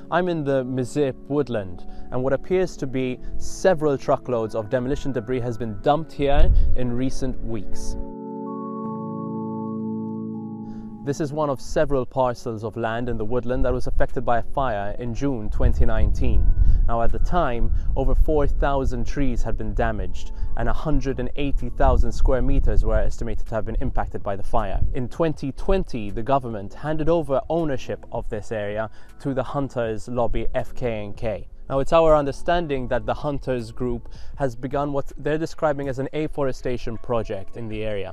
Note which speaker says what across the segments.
Speaker 1: I'm in the Miżieb woodland, and what appears to be several truckloads of demolition debris has been dumped here in recent weeks. This is one of several parcels of land in the woodland that was affected by a fire in June 2019. Now, at the time, over 4,000 trees had been damaged and 180,000 square meters were estimated to have been impacted by the fire. In 2020, the government handed over ownership of this area to the hunters lobby FKNK. Now, it's our understanding that the hunters group has begun what they're describing as an afforestation project in the area.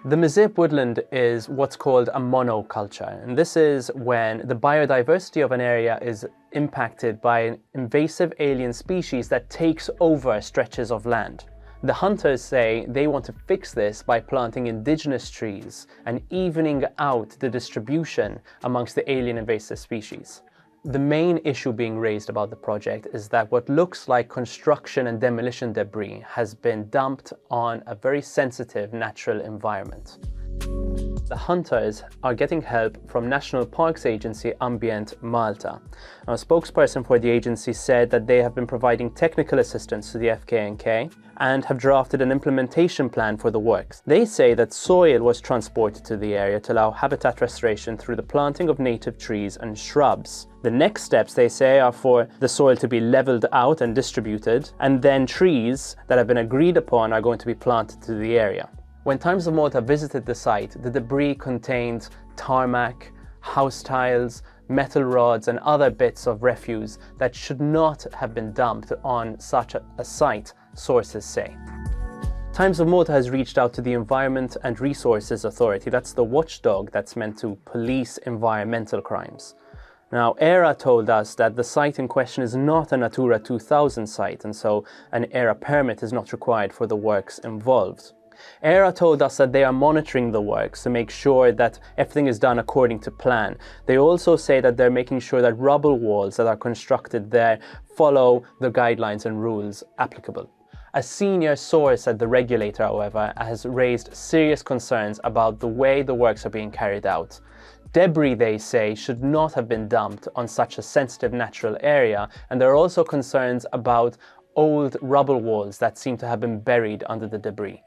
Speaker 1: The Miżieb woodland is what's called a monoculture, and this is when the biodiversity of an area is impacted by an invasive alien species that takes over stretches of land. The hunters say they want to fix this by planting indigenous trees and evening out the distribution amongst the alien invasive species. The main issue being raised about the project is that what looks like construction and demolition debris has been dumped on a very sensitive natural environment. The hunters are getting help from National Parks Agency Ambient Malta. Now, a spokesperson for the agency said that they have been providing technical assistance to the FKNK and have drafted an implementation plan for the works. They say that soil was transported to the area to allow habitat restoration through the planting of native trees and shrubs. The next steps, they say, are for the soil to be leveled out and distributed, and then trees that have been agreed upon are going to be planted to the area. When Times of Malta visited the site, the debris contained tarmac, house tiles, metal rods and other bits of refuse that should not have been dumped on such a site, sources say. Times of Malta has reached out to the Environment and Resources Authority. That's the watchdog that's meant to police environmental crimes. Now, ERA told us that the site in question is not a Natura 2000 site, and so an ERA permit is not required for the works involved. ERA told us that they are monitoring the works to make sure that everything is done according to plan. They also say that they're making sure that rubble walls that are constructed there follow the guidelines and rules applicable. A senior source at the regulator, however, has raised serious concerns about the way the works are being carried out. Debris, they say, should not have been dumped on such a sensitive natural area, and there are also concerns about old rubble walls that seem to have been buried under the debris.